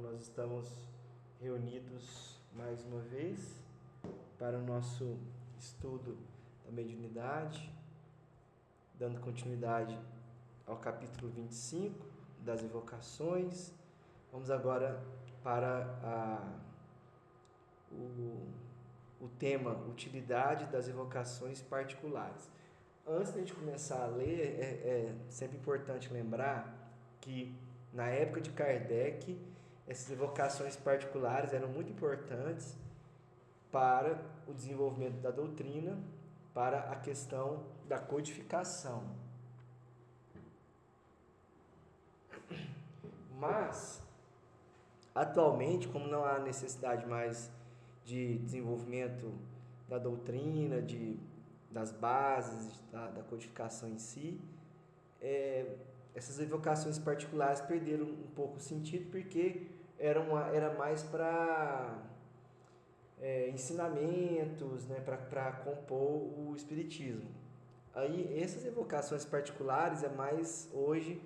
nós estamos reunidos mais uma vez para o nosso estudo da mediunidade, dando continuidade ao capítulo 25 das evocações. Vamos agora para o tema utilidade das evocações particulares. Antes de a gente começar a ler, é sempre importante lembrar que na época de Kardec, essas evocações particulares eram muito importantes para o desenvolvimento da doutrina, para a questão da codificação. Mas, atualmente, como não há necessidade mais de desenvolvimento da doutrina, das bases, da codificação em si, essas evocações particulares perderam um pouco o sentido, porque era mais para ensinamentos, né, para compor o espiritismo. Aí essas evocações particulares é mais hoje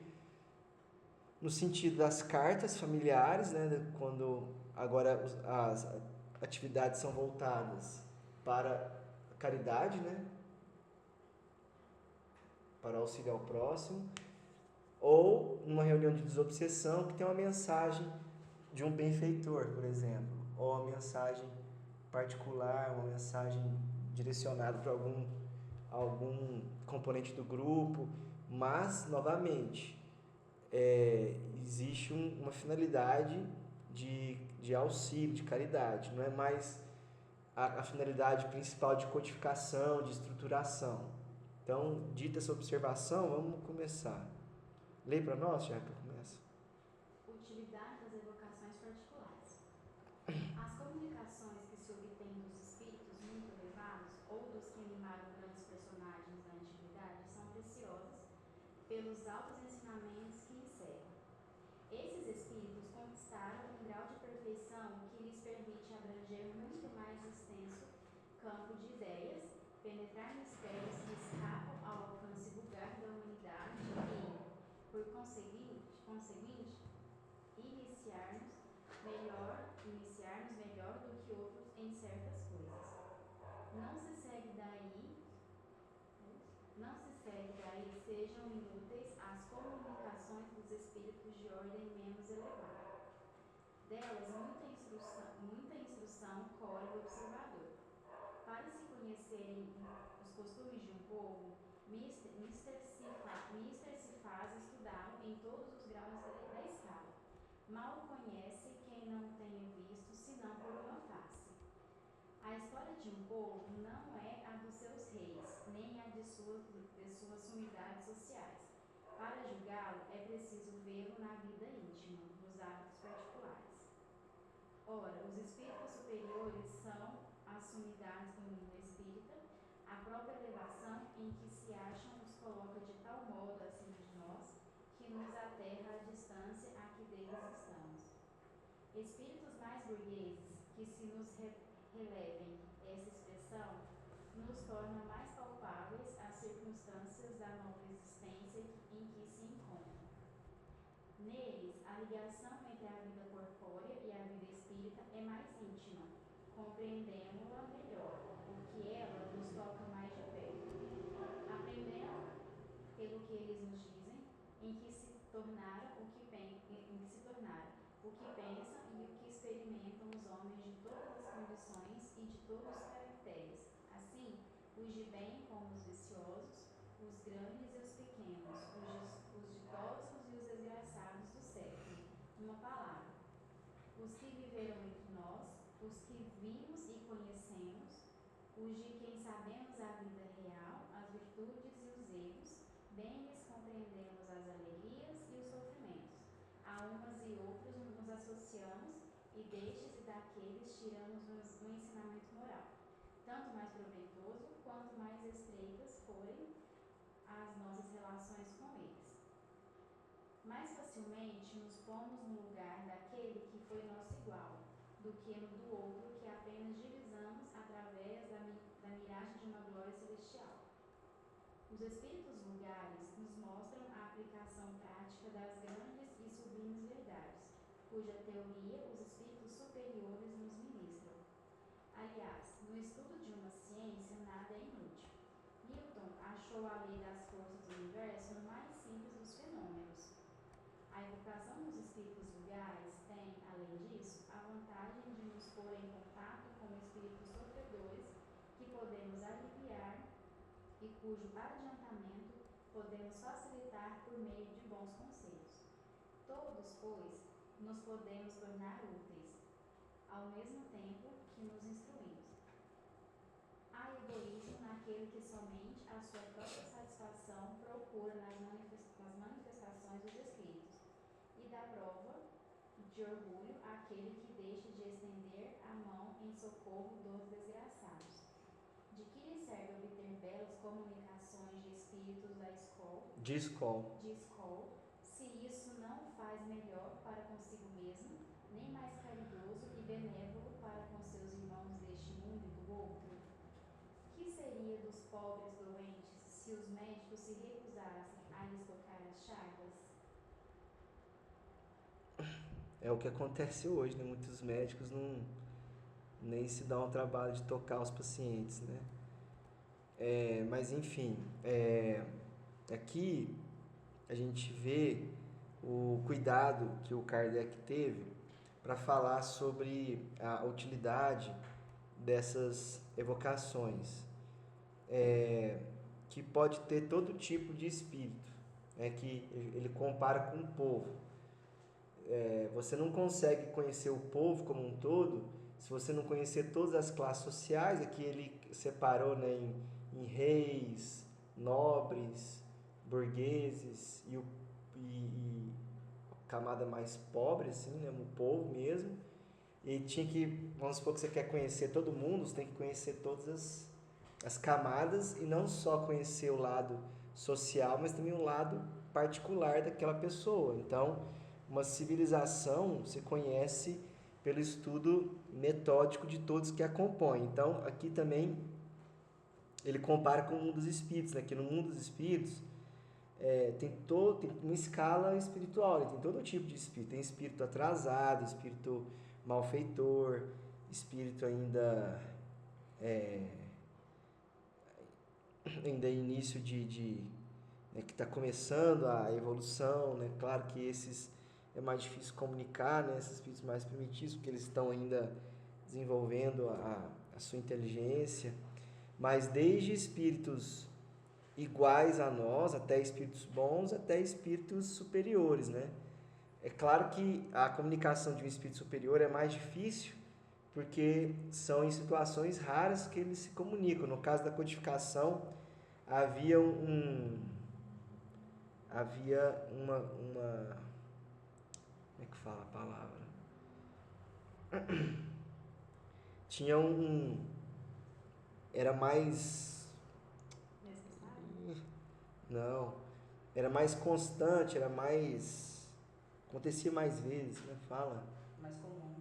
no sentido das cartas familiares, né, quando agora as atividades são voltadas para a caridade, né, para auxiliar o próximo, ou numa reunião de desobsessão que tem uma mensagem de um benfeitor, por exemplo, ou uma mensagem particular, uma mensagem direcionada para algum componente do grupo, mas, novamente, existe uma finalidade de auxílio, de caridade, não é mais a finalidade principal de codificação, de estruturação. Então, dita essa observação, vamos começar. Lê para nós, já que eu começo. Utilidade das evocações particulares. As comunicações que se obtêm dos espíritos muito elevados ou dos que animaram grandes personagens da antiguidade são preciosas pelos altos ensinamentos que encerram. Esses espíritos conquistaram um grau de perfeição que lhes permite abranger muito mais extenso campo de ideias, penetrar mistérios que escapam ao alcance vulgar da humanidade e, por conseguinte, iniciar-nos melhor do que outros em certas coisas. Não se segue daí sejam inúteis as comunicações dos espíritos de ordem menos elevada. Delas, muita instrução colhe o observador. Para se conhecerem os costumes de um povo, mister se faz estudá-lo em todos os graus da escala. Mal conhece quem não tenha visto, senão por uma face. A história de um povo não é a dos seus reis, nem a de suas sumidades sociais. Para julgá-lo, é preciso vê-lo na vida íntima, nos hábitos particulares. Ora, os espíritos superiores são as sumidades do mundo espírita, a própria elevação em que se acham os coloca de tal modo acima de nós, que nos aterra a distância a que deles estamos. Espíritos mais burgueses, que se nos relevem essa expressão, nos tornam mais palpáveis as circunstâncias da nobre existência em que se encontram. Neles, a ligação entre a vida corpórea e a vida espírita é mais íntima, compreendemos-la melhor, porque ela nos toca mais de perto. Aprendendo, pelo que eles nos dizem, em que se tornaram o que pensam e o que experimentam os homens de todas as condições e de todos os caracteres, assim, os de bem como os viciosos, os grandes e os pequenos, os ditosos e os desgraçados do século. Uma palavra, os que viveram entre nós, os que vimos e conhecemos, os de quem sabemos a vida real, as virtudes e os erros, bem lhes compreendemos as alegrias e os sofrimentos. A umas e outros nos associamos e destes e daqueles tiramos um ensinamento moral, tanto mais proveitoso quanto mais estreitas forem as nossas relações com eles. Mais facilmente nos pomos no lugar daquele que foi nosso igual, do que no do outro que apenas divisamos através da miragem de uma glória celestial. Os espíritos vulgares nos mostram a aplicação prática das grandes e sublimes verdades, cuja teoria os espíritos superiores nos ministram. Aliás, no estudo de uma ciência, nada é inútil. Newton achou a lei das forças do universo no mais simples dos fenômenos. A evocação dos espíritos vulgares tem, além disso, a vantagem de nos pôr em contato com espíritos sofredores que podemos aliviar e cujo adiantamento podemos facilitar por meio de bons conselhos. Todos, pois, nos podemos tornar úteis, ao mesmo tempo que nos instruímos. Há egoísmo naquele que somente a sua própria satisfação procura nas manifestações dos espíritos, e dá prova de orgulho àquele que deixa de estender a mão em socorro dos desgraçados. De que lhe serve obter belas comunicações de espíritos de escola, se isso não o faz melhor para consigo mesmo, nem mais caridoso e benévolo para com seus irmãos deste mundo e do outro? Que seria dos pobres doentes se os médicos se recusassem a lhes tocar as chagas? é o que acontece hoje, né? Muitos médicos nem se dão ao trabalho de tocar os pacientes, né? Mas enfim, aqui a gente vê o cuidado que o Kardec teve para falar sobre a utilidade dessas evocações, que pode ter todo tipo de espírito, né? Que ele compara com o povo. Você não consegue conhecer o povo como um todo se você não conhecer todas as classes sociais. Aqui ele separou, né, em reis, nobres, burgueses e camada mais pobre, assim, né, o povo mesmo. E tinha que, vamos supor que você quer conhecer todo mundo, você tem que conhecer todas as camadas e não só conhecer o lado social, mas também o lado particular daquela pessoa. Então, uma civilização se conhece pelo estudo metódico de todos que a compõem. Então, aqui também ele compara com o mundo dos espíritos, né? Que no mundo dos espíritos tem uma escala espiritual, tem todo tipo de espírito. Tem espírito atrasado, espírito malfeitor, espírito ainda início né, que está começando a evolução, né? Claro que esses é mais difícil comunicar, né? Esses espíritos mais primitivos, porque eles estão ainda desenvolvendo a sua inteligência, mas desde espíritos iguais a nós, até espíritos bons, até espíritos superiores, né? É claro que a comunicação de um espírito superior é mais difícil, porque são em situações raras que eles se comunicam. No caso da codificação, havia uma como é que fala a palavra? Tinha era mais Necessário? não, era mais constante, acontecia mais vezes, né? Fala. Mais comum.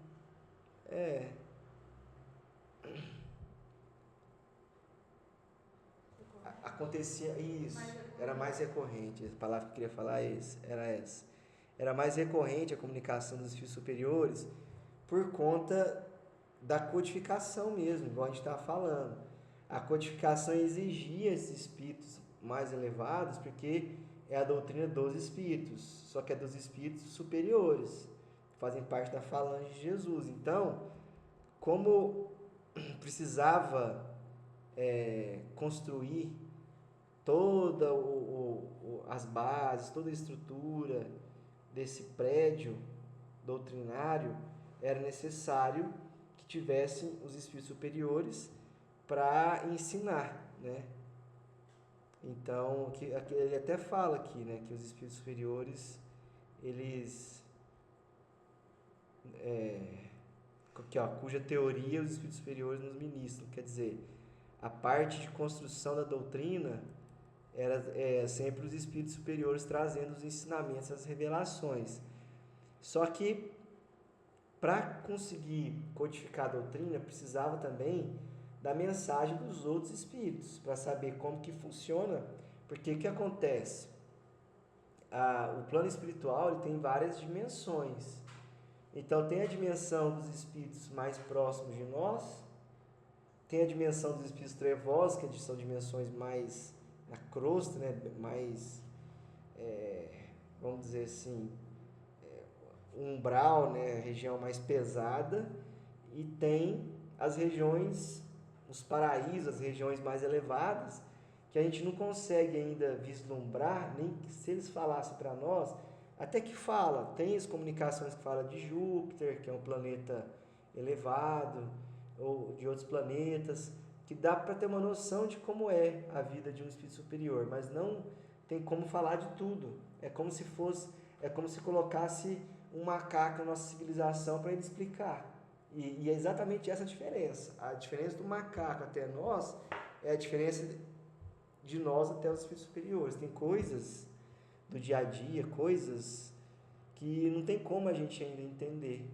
Acontecia isso, era mais recorrente. A palavra que eu queria falar era essa. Era mais recorrente a comunicação dos espíritos superiores por conta da codificação mesmo, igual a gente estava falando. A codificação exigia esses espíritos mais elevados, porque é a doutrina dos espíritos, só que é dos espíritos superiores, que fazem parte da falange de Jesus. Então, como precisava construir toda as bases, toda a estrutura desse prédio doutrinário, era necessário que tivessem os espíritos superiores para ensinar, né? Então, aqui ele até fala aqui, né, que os espíritos superiores, eles cuja teoria os espíritos superiores nos ministram, quer dizer, a parte de construção da doutrina era sempre os espíritos superiores trazendo os ensinamentos, as revelações. Só que para conseguir codificar a doutrina, precisava também da mensagem dos outros espíritos, para saber como que funciona, porque o que acontece? O plano espiritual ele tem várias dimensões. Então, tem a dimensão dos espíritos mais próximos de nós, tem a dimensão dos espíritos trevosos, que são dimensões mais na crosta, né? Mais, vamos dizer assim, umbral, né? Região mais pesada, e tem as regiões, os paraísos, as regiões mais elevadas, que a gente não consegue ainda vislumbrar, nem que se eles falassem para nós, até que fala, tem as comunicações que falam de Júpiter, que é um planeta elevado, ou de outros planetas, que dá para ter uma noção de como é a vida de um espírito superior, mas não tem como falar de tudo. É como se colocasse um macaco na nossa civilização para ele explicar. E é exatamente essa a diferença. A diferença do macaco até nós é a diferença de nós até os espíritos superiores. Tem coisas do dia a dia, coisas que não tem como a gente ainda entender.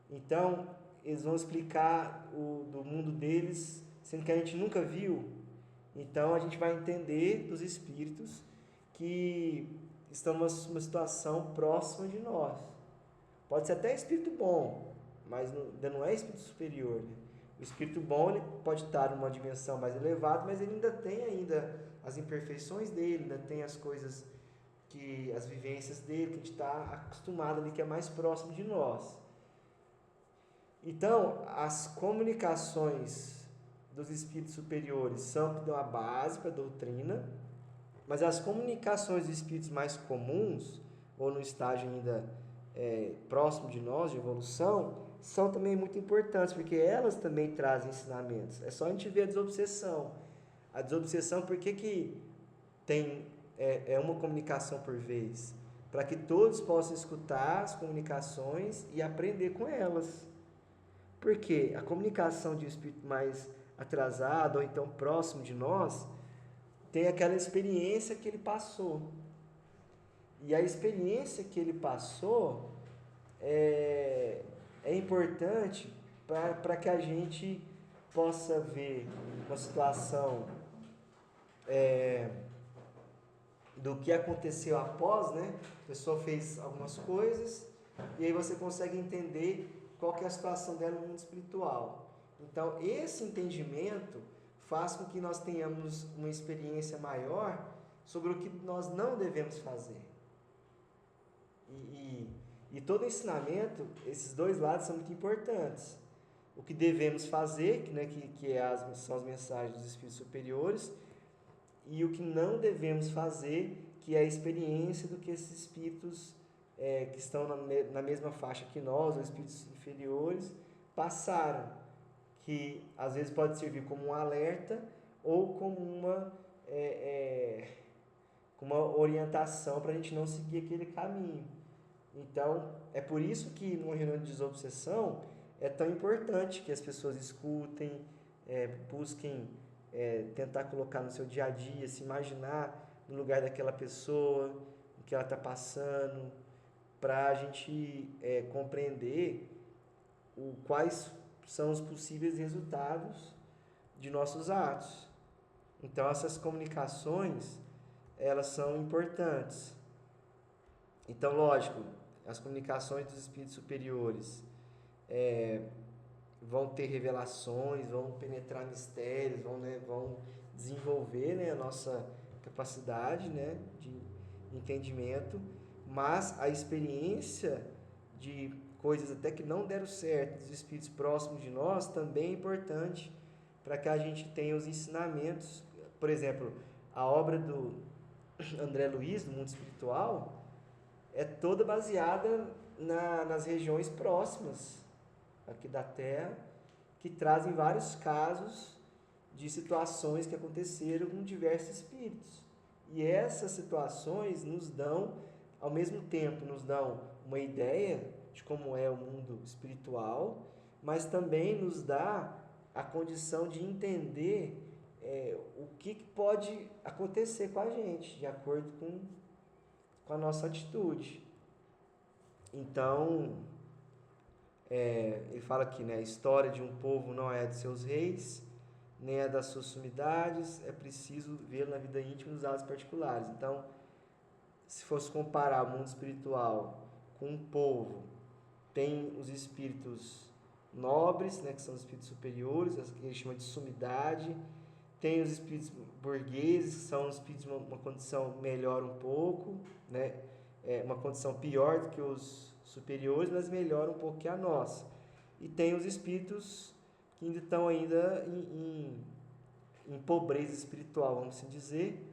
Então, eles vão explicar do mundo deles, sendo que a gente nunca viu. Então, a gente vai entender dos espíritos que estão numa situação próxima de nós. Pode ser até espírito bom, mas ainda não é espírito superior, né? O espírito bom, ele pode estar numa dimensão mais elevada, mas ele ainda tem as imperfeições dele, ainda tem as coisas, as vivências dele, que a gente está acostumado ali, que é mais próximo de nós. Então, as comunicações dos espíritos superiores são que dão a base para a doutrina, mas as comunicações dos espíritos mais comuns, ou no estágio ainda próximo de nós, de evolução, são também muito importantes, porque elas também trazem ensinamentos. É só a gente ver a desobsessão. A desobsessão, por que tem uma comunicação por vez? Para que todos possam escutar as comunicações e aprender com elas. Porque a comunicação de um espírito mais atrasado ou então próximo de nós tem aquela experiência que ele passou. E a experiência que ele passou é importante para que a gente possa ver uma situação do que aconteceu após, né? A pessoa fez algumas coisas e aí você consegue entender qual que é a situação dela no mundo espiritual. Então, esse entendimento faz com que nós tenhamos uma experiência maior sobre o que nós não devemos fazer. E todo ensinamento, esses dois lados são muito importantes. O que devemos fazer, são as mensagens dos espíritos superiores, e o que não devemos fazer, que é a experiência do que esses espíritos que estão na mesma faixa que nós, os espíritos inferiores, passaram, que às vezes pode servir como um alerta ou como uma orientação para a gente não seguir aquele caminho. Então, é por isso que numa reunião de desobsessão é tão importante que as pessoas escutem, busquem tentar colocar no seu dia a dia, se imaginar no lugar daquela pessoa, o que ela está passando, para a gente compreender quais são os possíveis resultados de nossos atos. Então, essas comunicações, elas são importantes. Então, lógico, as comunicações dos espíritos superiores vão ter revelações, vão penetrar mistérios, vão desenvolver, né, a nossa capacidade, né, de entendimento, mas a experiência de coisas até que não deram certo, dos espíritos próximos de nós, também é importante para que a gente tenha os ensinamentos. Por exemplo, a obra do André Luiz, do Mundo Espiritual, é toda baseada nas regiões próximas aqui da Terra, que trazem vários casos de situações que aconteceram com diversos espíritos. E essas situações nos dão, ao mesmo tempo, nos dão uma ideia de como é o mundo espiritual, mas também nos dá a condição de entender o que pode acontecer com a gente, de acordo com a nossa atitude. Então, ele fala aqui, né, a história de um povo não é de seus reis, nem é das suas sumidades, é preciso vê-lo na vida íntima e nos atos particulares. Então, se fosse comparar o mundo espiritual com um povo tem os espíritos nobres, né, que são os espíritos superiores, que ele chama de sumidade. Tem os espíritos burgueses, que são os espíritos de uma condição melhor um pouco, né, uma condição pior do que os superiores, mas melhor um pouco que a nossa. E tem os espíritos que ainda estão ainda em pobreza espiritual, vamos assim dizer.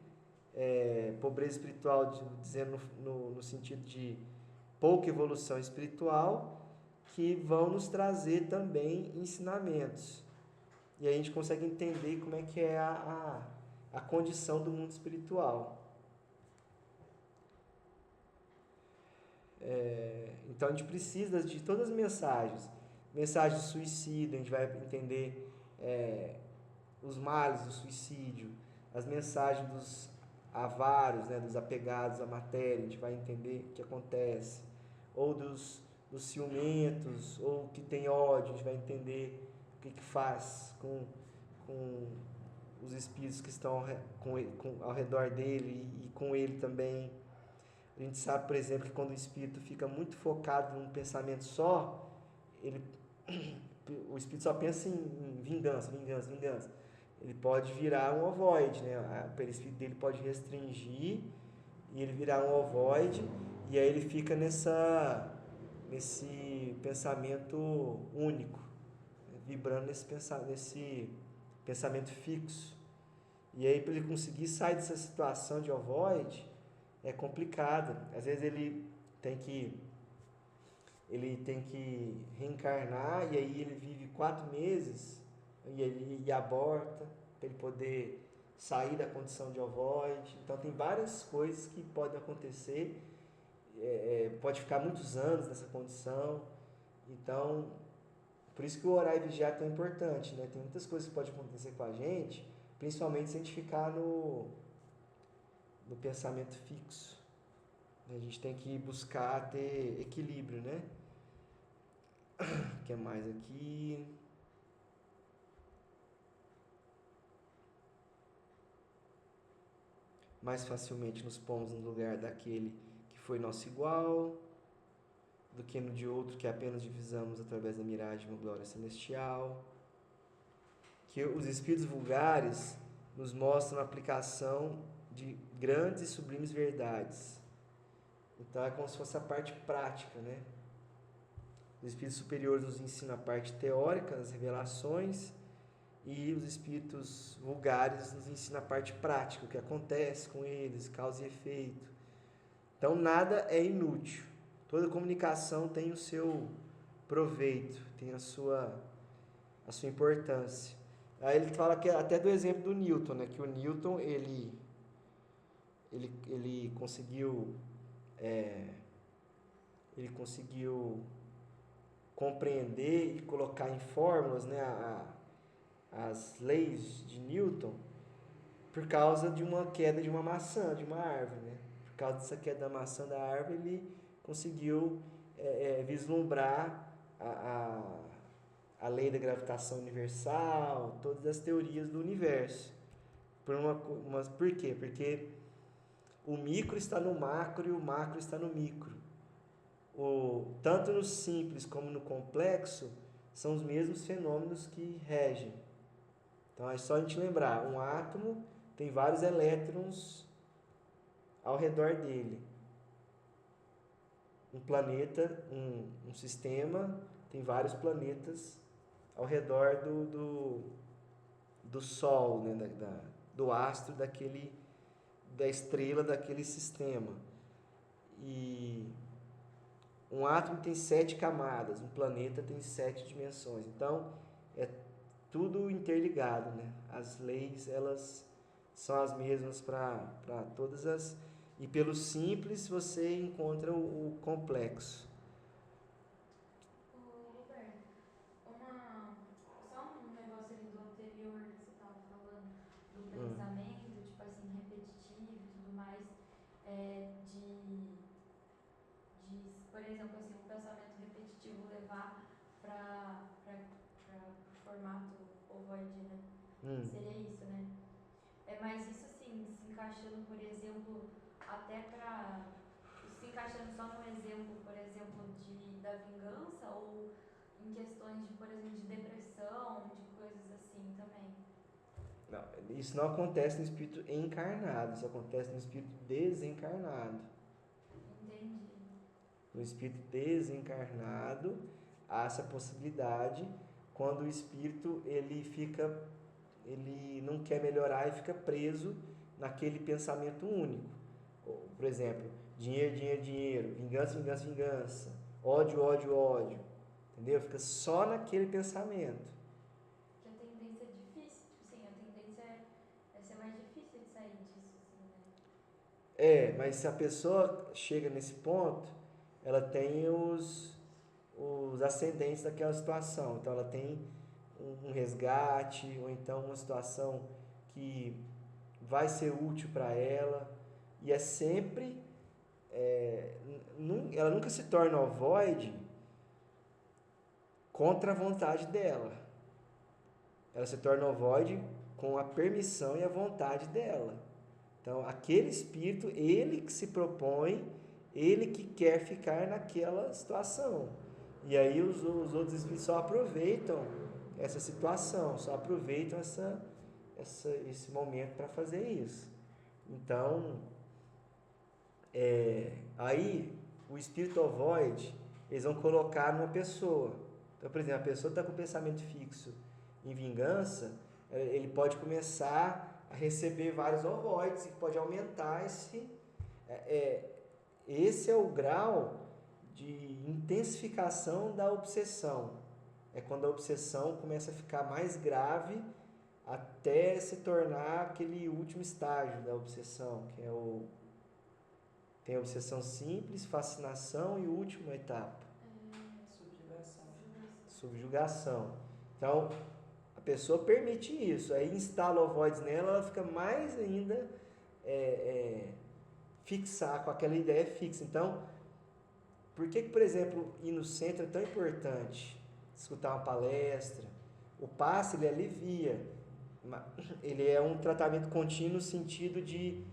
Pobreza espiritual, dizendo no sentido de pouca evolução espiritual, que vão nos trazer também ensinamentos. E aí a gente consegue entender como é que é a condição do mundo espiritual. Então a gente precisa de todas as mensagens. Mensagem de suicídio, a gente vai entender os males do suicídio, as mensagens dos avaros, né, dos apegados à matéria, a gente vai entender o que acontece, ou dos ciumentos, ou que tem ódio, a gente vai entender o que faz com os espíritos que estão ao redor dele e com ele também. A gente sabe, por exemplo, que quando o espírito fica muito focado num pensamento só, o espírito só pensa em vingança, vingança, vingança. Ele pode virar um ovoide, né? O perispírito dele pode restringir e ele virar um ovoide, e aí ele fica nesse pensamento único, vibrando nesse pensamento fixo. E aí, para ele conseguir sair dessa situação de ovoide, é complicado. Às vezes ele tem que reencarnar, e aí ele vive 4 meses e ele aborta para ele poder sair da condição de ovoide. Então tem várias coisas que podem acontecer, pode ficar muitos anos nessa condição. Então, por isso que o orar e vigiar é tão importante, né? Tem muitas coisas que podem acontecer com a gente, principalmente se a gente ficar no pensamento fixo. A gente tem que buscar ter equilíbrio, né? O que mais aqui? Mais facilmente nos pomos no lugar daquele que foi nosso igual, do que no de outro que apenas divisamos através da miragem de uma glória celestial. Que os espíritos vulgares nos mostram a aplicação de grandes e sublimes verdades. Então é como se fosse a parte prática, né? Os espíritos superiores nos ensinam a parte teórica, as revelações, e os espíritos vulgares nos ensinam a parte prática, o que acontece com eles, causa e efeito. Então nada é inútil. Toda comunicação tem o seu proveito, tem a sua importância. Aí ele fala que até do exemplo do Newton, né? Que o Newton ele conseguiu compreender e colocar em fórmulas, né, as leis de Newton por causa de uma queda de uma maçã, de uma árvore, né? Por causa dessa queda da maçã da árvore, ele conseguiu vislumbrar a lei da gravitação universal, todas as teorias do universo. Por quê? Porque o micro está no macro e o macro está no micro. Tanto no simples como no complexo, são os mesmos fenômenos que regem. Então é só a gente lembrar, um átomo tem vários elétrons ao redor dele. Um planeta, um sistema, tem vários planetas ao redor do Sol, né, do astro da estrela daquele sistema. E um átomo tem 7 camadas, um planeta tem 7 dimensões. Então, é tudo interligado, né? As leis, elas são as mesmas para todas as... E pelo simples, você encontra o complexo. Roberto, só um negócio ali do anterior que você estava falando, do pensamento, tipo assim, repetitivo e tudo mais, por exemplo, assim, um pensamento repetitivo levar para o formato ovoide, né? Seria isso, né? Mas isso, assim, se encaixando, por exemplo, até para os encaixando só no exemplo, por exemplo, da vingança ou em questões de, por exemplo, de depressão, de coisas assim também? Não, isso não acontece no espírito encarnado, isso acontece no espírito desencarnado. Entendi. No espírito desencarnado, há essa possibilidade quando o espírito ele não quer melhorar e fica preso naquele pensamento único. Por exemplo, dinheiro, dinheiro, dinheiro, vingança, vingança, vingança, ódio, ódio, ódio, entendeu? Fica só naquele pensamento. Que a tendência é difícil, tipo assim, a tendência é ser mais difícil de sair disso, assim, né? Mas se a pessoa chega nesse ponto, ela tem os ascendentes daquela situação. Então, ela tem um resgate, ou então uma situação que vai ser útil para ela, e é sempre. Ela nunca se torna ovoide contra a vontade dela. Ela se torna ovoide com a permissão e a vontade dela. Então, aquele espírito, ele que se propõe, ele que quer ficar naquela situação. E aí os outros espíritos só aproveitam essa situação, só aproveitam esse momento para fazer isso. Então, aí o espírito ovoide, eles vão colocar numa pessoa. Então, por exemplo, a pessoa está com pensamento fixo em vingança, ele pode começar a receber vários ovoides e pode aumentar esse é o grau de intensificação da obsessão. É quando a obsessão começa a ficar mais grave até se tornar aquele último estágio da obsessão, que tem a obsessão simples, fascinação e última etapa, subjugação. Então, a pessoa permite isso, aí instala ovoides nela, ela fica mais ainda fixar com aquela ideia fixa. Então, por que, por exemplo, ir no centro é tão importante? Escutar uma palestra. O passe, ele alivia. Ele é um tratamento contínuo no sentido de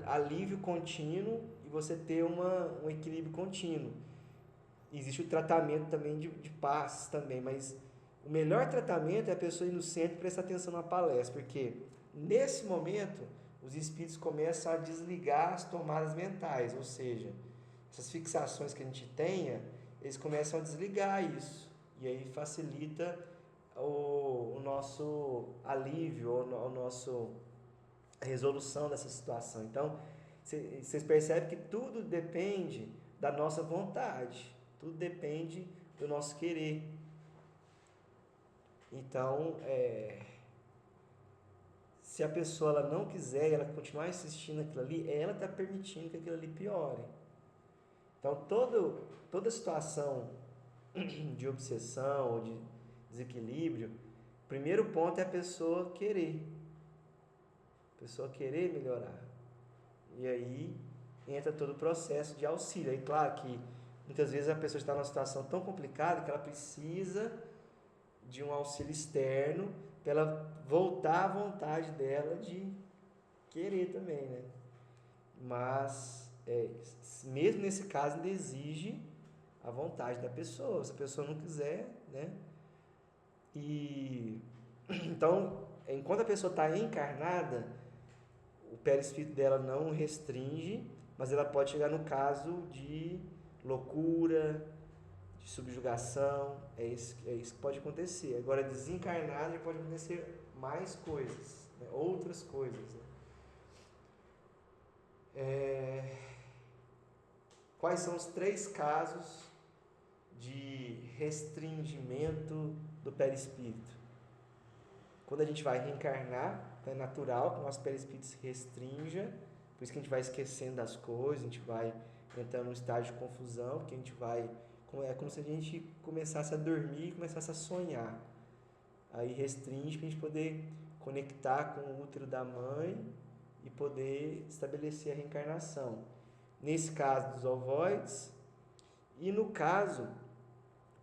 alívio contínuo e você ter um equilíbrio contínuo. Existe o tratamento também de passes também, mas o melhor tratamento é a pessoa ir no centro e prestar atenção na palestra, porque nesse momento os espíritos começam a desligar as tomadas mentais, ou seja, essas fixações que a gente tenha, eles começam a desligar isso, e aí facilita o nosso alívio, a resolução dessa situação. Então, vocês percebem que tudo depende da nossa vontade, tudo depende do nosso querer. Então, se a pessoa ela não quiser, ela continuar insistindo naquilo ali, ela está permitindo que aquilo ali piore. Então, toda situação de obsessão ou de desequilíbrio, o primeiro ponto é a pessoa querer. A pessoa querer melhorar. E aí entra todo o processo de auxílio. Aí, claro que muitas vezes a pessoa está numa situação tão complicada que ela precisa de um auxílio externo para ela voltar à vontade dela de querer também, né? Mas, mesmo nesse caso, ainda exige a vontade da pessoa. Se a pessoa não quiser, né? E então, enquanto a pessoa está encarnada, o perispírito dela não restringe, mas ela pode chegar no caso de loucura, de subjugação, é isso que pode acontecer. Agora, desencarnado, pode acontecer mais coisas, né? Outras coisas. Né? Quais são os 3 casos de restringimento do perispírito? Quando a gente vai reencarnar, é natural que o nosso perispírito se restrinja, por isso que a gente vai esquecendo das coisas, a gente vai entrando num estágio de confusão, porque a gente vai... É como se a gente começasse a dormir e começasse a sonhar. Aí restringe para a gente poder conectar com o útero da mãe e poder estabelecer a reencarnação. Nesse caso dos ovoides, e no caso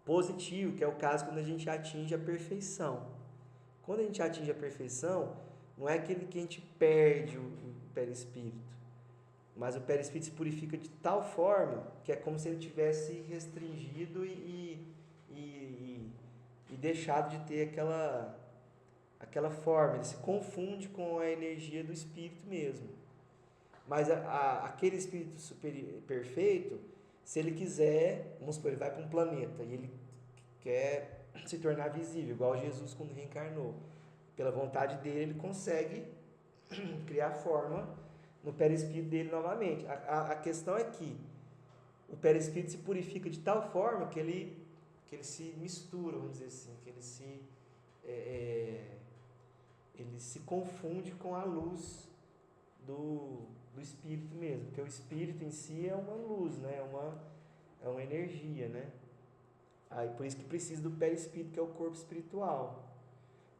positivo, que é o caso quando a gente atinge a perfeição. Quando a gente atinge a perfeição, não é aquele que a gente perde o perispírito. Mas o perispírito se purifica de tal forma que é como se ele tivesse restringido e deixado de ter aquela forma. Ele se confunde com a energia do espírito mesmo. Mas aquele espírito perfeito, se ele quiser, vamos supor, ele vai para um planeta e ele quer se tornar visível, igual Jesus quando reencarnou. Pela vontade dele, ele consegue criar forma no perispírito dele novamente. A questão é que o perispírito se purifica de tal forma que ele se mistura, vamos dizer assim, que ele se confunde com a luz do espírito mesmo, porque o espírito em si é uma luz, né? É uma energia, né? Aí por isso que precisa do perispírito, que é o corpo espiritual.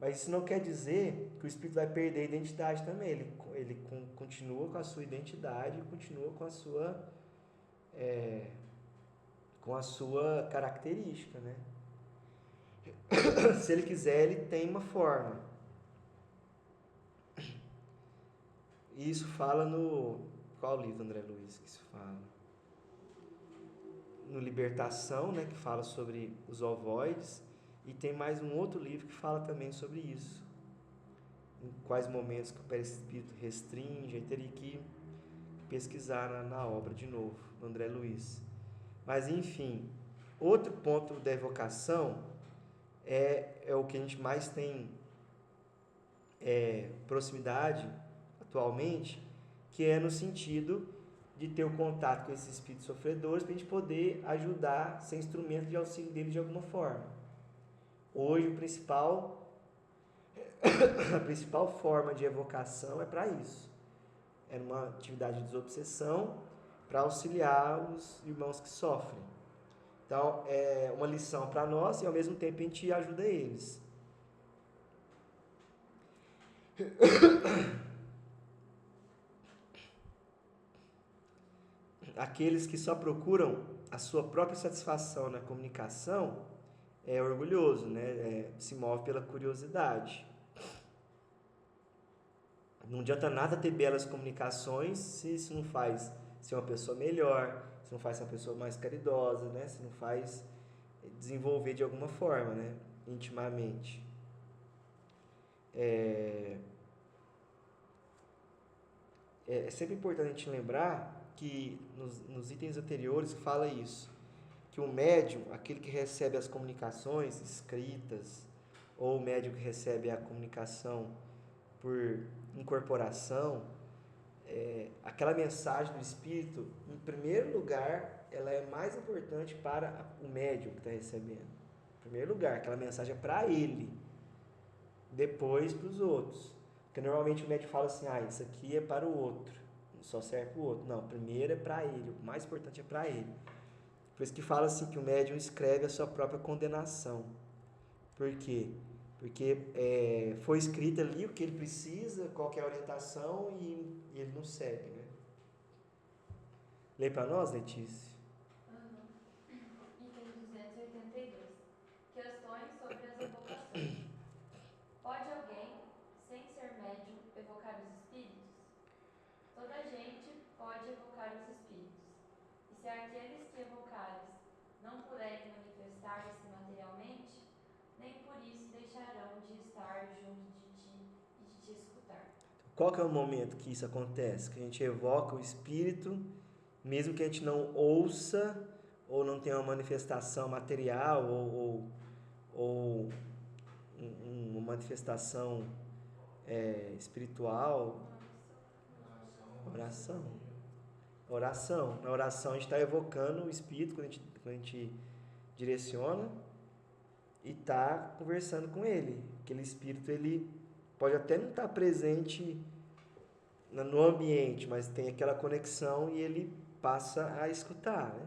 Mas isso não quer dizer que o espírito vai perder a identidade também. Ele continua com a sua identidade, continua com a sua característica, né? Se ele quiser, ele tem uma forma. E isso fala no... Qual livro, André Luiz, que isso fala? No Libertação, né, que fala sobre os ovoides. E tem mais um outro livro que fala também sobre isso. Em quais momentos que o perispírito restringe. Aí teria que pesquisar na obra de novo, do André Luiz. Mas, enfim, outro ponto da evocação é o que a gente mais tem proximidade atualmente, que é no sentido de ter o contato com esses espíritos sofredores para a gente poder ajudar, ser instrumento de auxílio deles de alguma forma. Hoje, a principal forma de evocação é para isso. É uma atividade de desobsessão para auxiliar os irmãos que sofrem. Então, é uma lição para nós e, ao mesmo tempo, a gente ajuda eles. Aqueles que só procuram a sua própria satisfação na comunicação é orgulhoso, né? Se move pela curiosidade. Não adianta nada ter belas comunicações se isso não faz ser uma pessoa melhor, se não faz ser uma pessoa mais caridosa, né? Se não faz desenvolver de alguma forma, né? Intimamente. É sempre importante a gente lembrar que nos itens anteriores fala isso, que o médium, aquele que recebe as comunicações escritas, ou o médium que recebe a comunicação por incorporação, aquela mensagem do espírito, em primeiro lugar, ela é mais importante para o médium que está recebendo. Em primeiro lugar, aquela mensagem é para ele, depois para os outros. Porque normalmente o médium fala assim, isso aqui é para o outro, só serve para o outro. Não, primeiro é para ele, o mais importante é para ele. Por isso que fala assim que o médium escreve a sua própria condenação. Por quê? Porque foi escrito ali o que ele precisa, qual que é a orientação e ele não segue, né? Lê para nós, Letícia. Item 282. Questões sobre as evocações. Pode alguém, sem ser médium, evocar os espíritos? Toda gente pode evocar os espíritos. E se aqueles que evocares não puderem manifestar-se materialmente, nem por isso deixarão de estar junto de ti e de te escutar. Qual que é o momento que isso acontece? Que a gente evoca o espírito, mesmo que a gente não ouça ou não tenha uma manifestação material ou uma manifestação espiritual. Oração. Na oração a gente está evocando o espírito quando a gente direciona e está conversando com ele. Aquele espírito, ele pode até não estar presente no ambiente, mas tem aquela conexão e ele passa a escutar, né?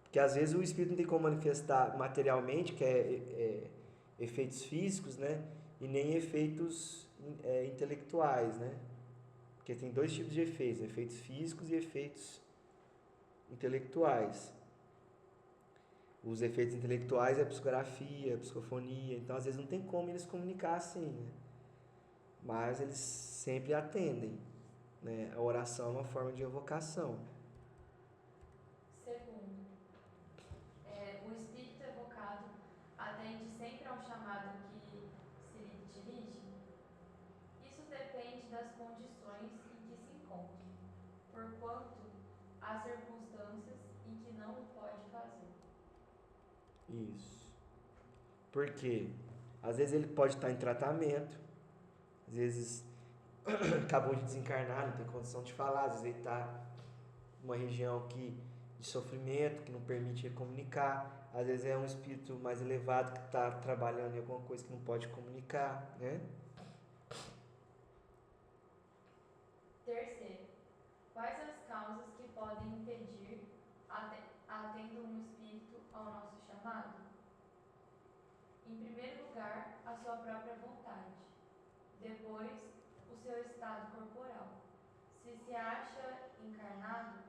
Porque às vezes o espírito não tem como manifestar materialmente, que é efeitos físicos, né? E nem efeitos intelectuais, né? Porque tem dois tipos de efeitos, efeitos físicos e efeitos intelectuais. Os efeitos intelectuais é a psicografia, a psicofonia, então às vezes não tem como eles comunicar assim, né? mas eles sempre atendem, né? A oração é uma forma de evocação. Segundo, o espírito evocado atende sempre ao chamado que se lhe dirige? Isso depende das condições em que se encontra, porquanto há circunstâncias em que não o pode fazer. Isso. Por quê? Às vezes ele pode estar em tratamento, às vezes acabou de desencarnar, não tem condição de falar, às vezes ele está numa região de sofrimento, que não permite ele comunicar, às vezes é um espírito mais elevado que está trabalhando em alguma coisa que não pode comunicar, né? Terceiro, quais as causas que podem impedir, atendo um espírito ao nosso chamado? Em primeiro lugar, a sua própria vontade. Depois, o seu estado corporal. Se acha encarnado,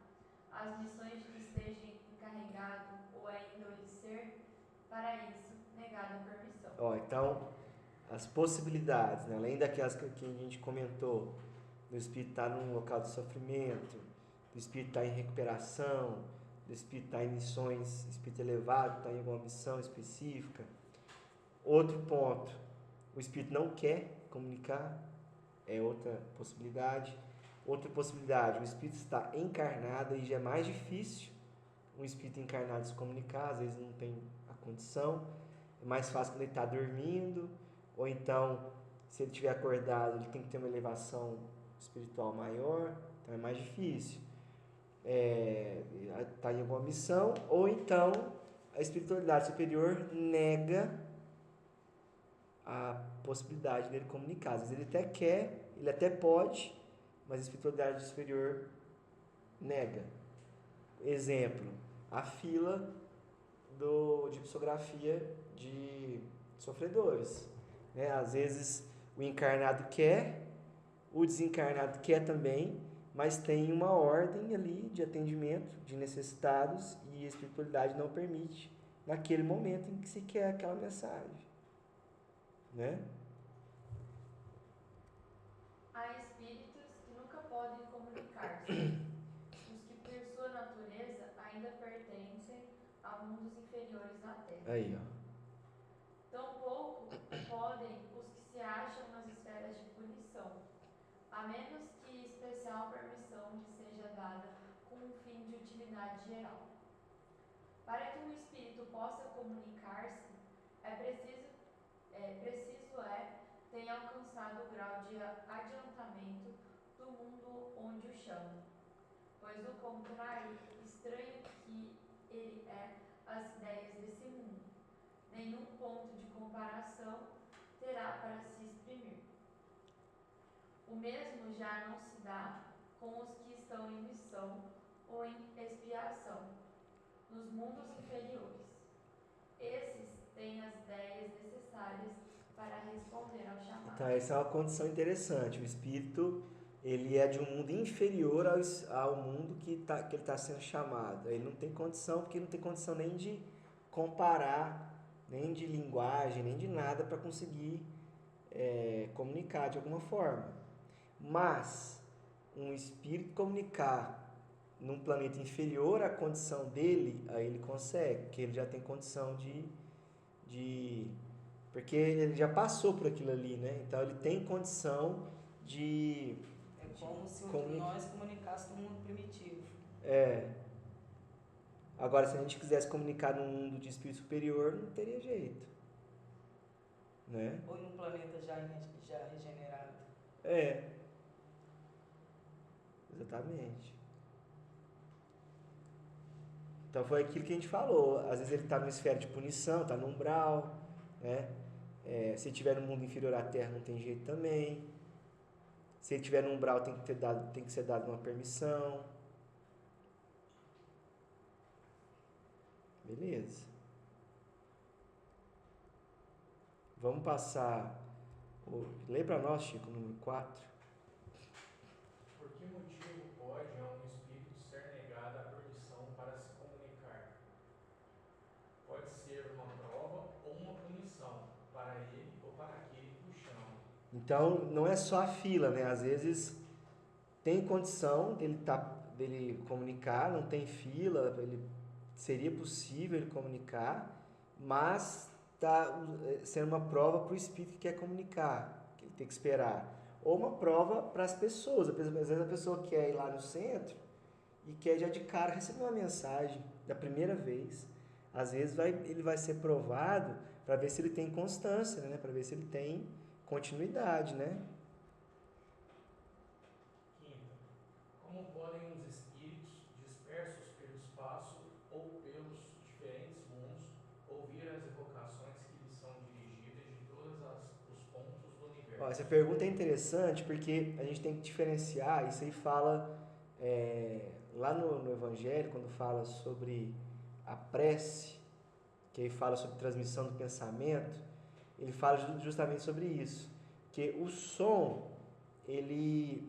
as missões de que esteja encarregado ou ainda o de ser, para isso, negada a permissão. Então, as possibilidades, né? Além daquelas que a gente comentou, do espírito estar num local de sofrimento, do espírito estar em recuperação, do espírito estar em missões, espírito elevado, estar em alguma missão específica. Outro ponto, o espírito não quer comunicar, é outra possibilidade. Outra possibilidade, o espírito está encarnado e já é mais difícil um espírito encarnado se comunicar, às vezes não tem a condição. É mais fácil quando ele está dormindo, ou então, se ele estiver acordado, ele tem que ter uma elevação espiritual maior, então é mais difícil. Está em alguma missão, ou então a espiritualidade superior nega a possibilidade dele comunicar. Às vezes ele até quer, ele até pode, mas a espiritualidade superior nega. Exemplo, a fila de psicografia de sofredores. Né? Às vezes o encarnado quer, o desencarnado quer também, mas tem uma ordem ali de atendimento de necessitados e a espiritualidade não permite naquele momento em que se quer aquela mensagem. Né? Há espíritos que nunca podem comunicar-se, os que por sua natureza ainda pertencem a mundos inferiores na Terra. Aí, ó. Tampouco podem os que se acham nas esferas de punição, a menos que especial permissão lhe seja dada com um fim de utilidade geral. Para que um espírito possa comunicar-se, preciso tenha alcançado o grau de adiantamento do mundo onde o chama, pois do contrário, estranho que ele é às ideias desse mundo, nenhum ponto de comparação terá para se exprimir. O mesmo já não se dá com os que estão em missão ou em expiação, nos mundos inferiores. Esses têm as ideias necessárias para responder ao chamado. Então, essa é uma condição interessante. O espírito, ele é de um mundo inferior ao mundo que ele está sendo chamado. Ele não tem condição, porque ele não tem condição nem de comparar, nem de linguagem, nem de nada para conseguir comunicar de alguma forma. Mas, um espírito comunicar num planeta inferior à condição dele, aí ele consegue, porque ele já tem condição porque ele já passou por aquilo ali, né? Então ele tem condição de... É como se nós comunicássemos no mundo primitivo. Agora, se a gente quisesse comunicar num mundo de espírito superior, não teria jeito. Né? Ou num planeta já regenerado. Exatamente. Então foi aquilo que a gente falou. Às vezes ele está numa esfera de punição, está no umbral, né? Se ele estiver no mundo inferior à Terra, não tem jeito também. Se ele estiver no umbral, tem que ser dado uma permissão. Beleza. Vamos passar. Lê para nós, Chico, o número 4. Por que motivo pode a um espírito ser negada a permissão para se comunicar? Pode ser uma prova ou uma punição para ele ou para aquele que o chama. Então, não é só a fila, né? Às vezes tem condição dele comunicar, não tem fila, seria possível ele comunicar, mas está sendo uma prova para o espírito que quer comunicar, que ele tem que esperar. Ou uma prova para as pessoas. Às vezes a pessoa quer ir lá no centro e quer já de cara receber uma mensagem da primeira vez. Às vezes ele vai ser provado para ver se ele tem constância, né? Para ver se ele tem continuidade, né? Quinta, como podem os espíritos dispersos pelo espaço ou pelos diferentes mundos ouvir as evocações que lhes são dirigidas de todos os pontos do universo? Ó, essa pergunta é interessante porque a gente tem que diferenciar, isso aí fala lá no Evangelho, quando fala sobre a prece, que aí fala sobre transmissão do pensamento, ele fala justamente sobre isso, que o som, ele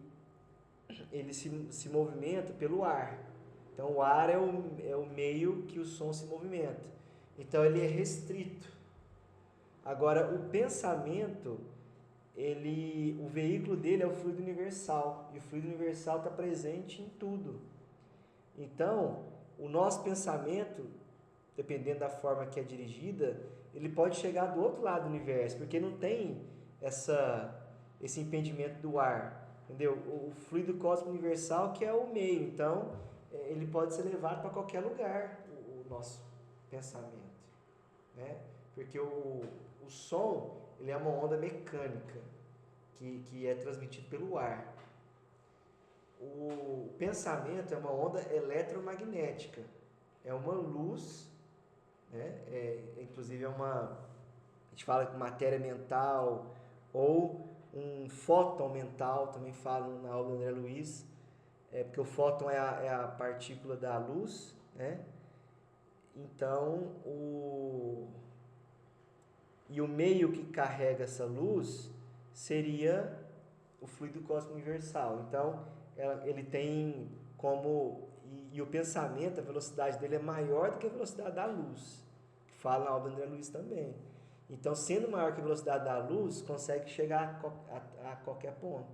se movimenta pelo ar. Então, o ar é o meio que o som se movimenta. Então, ele é restrito. Agora, o pensamento, o veículo dele é o fluido universal. E o fluido universal está presente em tudo. Então, o nosso pensamento, dependendo da forma que é dirigida, ele pode chegar do outro lado do universo, porque não tem esse impedimento do ar, entendeu? O fluido cósmico universal que é o meio, então ele pode ser levado para qualquer lugar, o nosso pensamento, né? Porque o som, ele é uma onda mecânica que é transmitido pelo ar. O pensamento é uma onda eletromagnética, é uma luz, né? Inclusive a gente fala que matéria mental ou um fóton mental, também falo na obra do André Luiz, porque o fóton é a partícula da luz, né? Então, e o meio que carrega essa luz seria o fluido cósmico universal. Então, ele tem como... E o pensamento, a velocidade dele é maior do que a velocidade da luz, que fala na obra do André Luiz também. Então, sendo maior que a velocidade da luz, consegue chegar a qualquer ponto.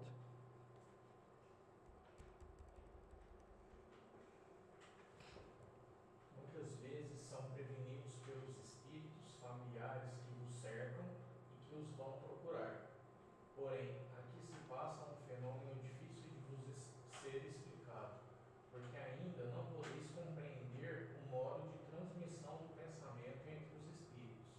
Muitas vezes são prevenidos pelos espíritos familiares que vos cercam e que os vão procurar. Porém, aqui se passa um fenômeno difícil de vos ser explicado, porque ainda não podeis compreender o modo de transmissão do pensamento entre os espíritos.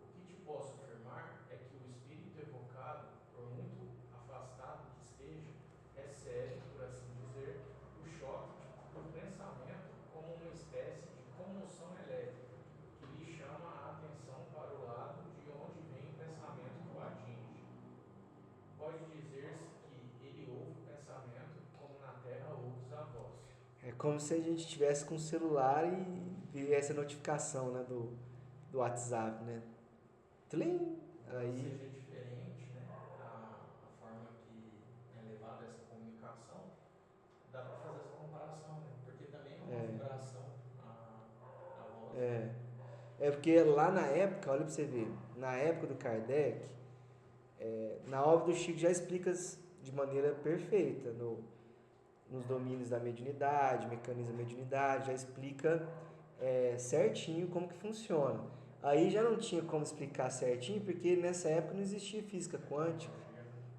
O que te posso afirmar é que o espírito evocado, por muito afastado que esteja, recebe, por assim dizer, o choque do pensamento como uma espécie de comoção elétrica que lhe chama a atenção para o lado de onde vem o pensamento que o atinge. Pode dizer-se que ele ouve o pensamento como na terra ouves a voz. É como se a gente estivesse com o celular e viesse a notificação, né, do WhatsApp, né? Tlim! Aí... Seja diferente, né, a forma que é levada essa comunicação, dá para fazer essa comparação, né? Porque também é uma vibração a voz. É porque lá na época, olha para você ver, na época do Kardec, na obra do Chico já explica de maneira perfeita, nos domínios da mediunidade, mecanismo da mediunidade, já explica certinho como que funciona. Aí já não tinha como explicar certinho, porque nessa época não existia física quântica.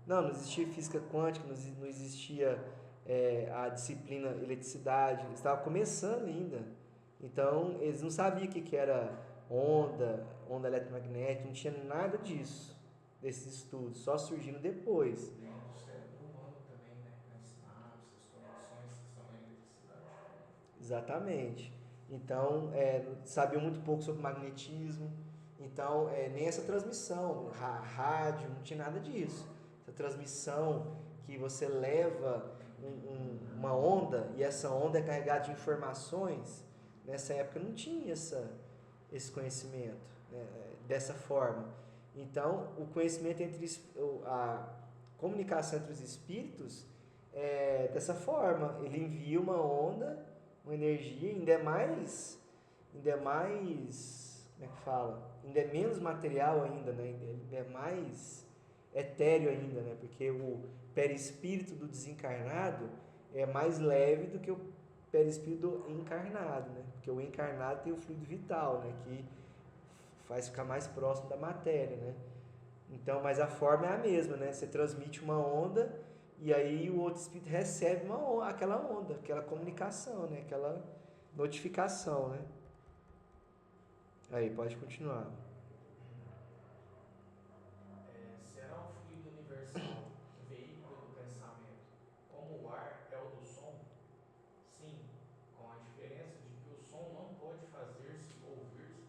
Não existia física quântica, não existia a disciplina eletricidade, estava começando ainda. Então, eles não sabiam o que era onda eletromagnética, não tinha nada disso, desses estudos, só surgindo depois. Vem do cérebro humano também, né? As sinapses, as conexões que são a eletricidade. Exatamente. Então, sabiam muito pouco sobre magnetismo. Então, nem essa transmissão, rádio, não tinha nada disso. Essa transmissão que você leva uma onda e essa onda é carregada de informações, nessa época não tinha esse conhecimento, né, dessa forma. Então, o conhecimento a comunicação entre os espíritos é dessa forma. Ele envia uma onda, uma energia, ainda é mais, como é que fala? Ainda é menos material ainda, né? Ainda é mais etéreo ainda, né? Porque o perispírito do desencarnado é mais leve do que o perispírito do encarnado, né? Porque o encarnado tem o fluido vital, né? Que faz ficar mais próximo da matéria, né? Então, mas a forma é a mesma, né? Você transmite uma onda e aí o outro espírito recebe aquela onda, aquela comunicação, né? Aquela notificação, né? Aí, pode continuar. Será o fluido universal veículo do pensamento, como o ar é o do som? Sim, com a diferença de que o som não pode fazer-se ouvir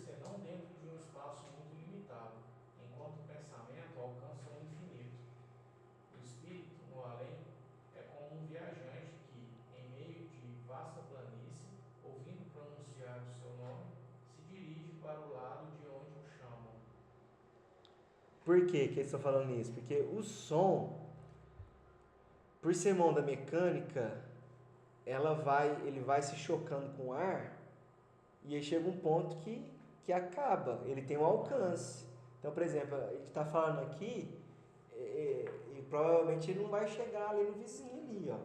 senão dentro de um espaço muito limitado, enquanto o pensamento alcança o infinito. O espírito, no além, é como um viajante que, em meio de vasta planície, ouvindo pronunciar o seu nome, se dirige para o lado de onde o chamam. Por que eles estão falando isso? Porque o som, por ser mão da mecânica, ele vai se chocando com o ar e aí chega um ponto que acaba, ele tem um alcance. Então, por exemplo, a gente está falando aqui e provavelmente ele não vai chegar ali no vizinho ali, ó,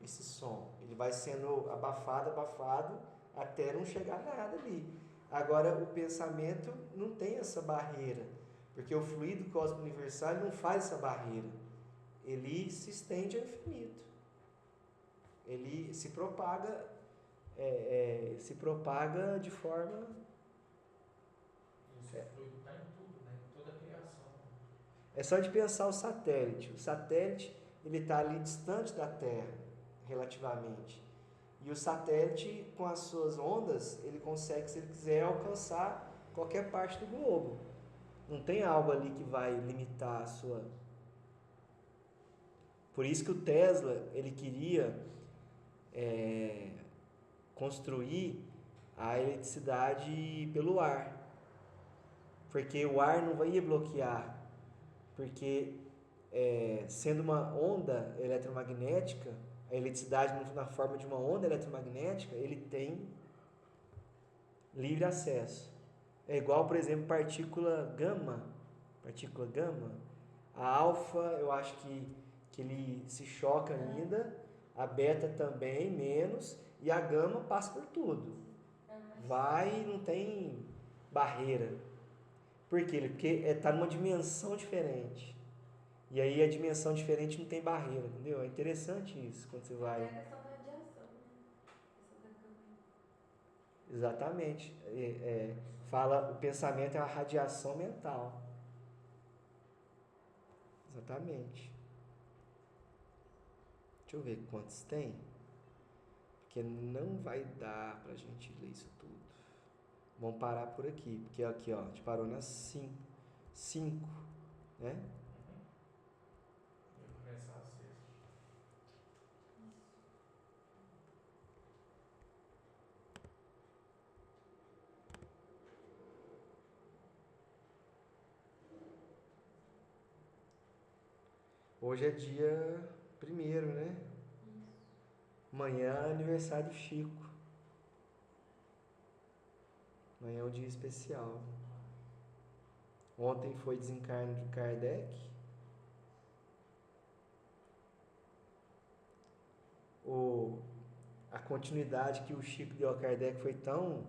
esse som. Ele vai sendo abafado, abafado, até não chegar nada ali. Agora, o pensamento não tem essa barreira, porque o fluido cósmico universal não faz essa barreira. Ele se estende ao infinito. Ele se propaga de forma... Esse fluido está em tudo, né? Em toda a criação. É só de pensar o satélite. O satélite ele está ali distante da Terra, relativamente. E o satélite, com as suas ondas, ele consegue, se ele quiser, alcançar qualquer parte do globo. Não tem algo ali que vai limitar a sua... Por isso que o Tesla, ele queria construir a eletricidade pelo ar. Porque o ar não ia bloquear. Porque sendo uma onda eletromagnética, a eletricidade na forma de uma onda eletromagnética, ele tem livre acesso. É igual, por exemplo, partícula gama. A alfa, eu acho que ele se choca ainda, a beta também, menos, e a gama passa por tudo. Vai, não tem barreira. Por quê? Porque está numa dimensão diferente. E aí a dimensão diferente não tem barreira, entendeu? É interessante isso, quando você vai... É a questão da radiação, né? A questão da câmera. Exatamente. Fala, o pensamento é uma radiação mental. Exatamente. Deixa eu ver quantos tem. Porque não vai dar pra gente ler isso tudo. Vamos parar por aqui. Porque aqui, ó, a gente parou nas 5, né? E começar a sexta. Hoje é dia 1º, né? Amanhã é aniversário do Chico. Amanhã é um dia especial. Ontem foi desencarne de Kardec. A continuidade que o Chico deu a Kardec foi tão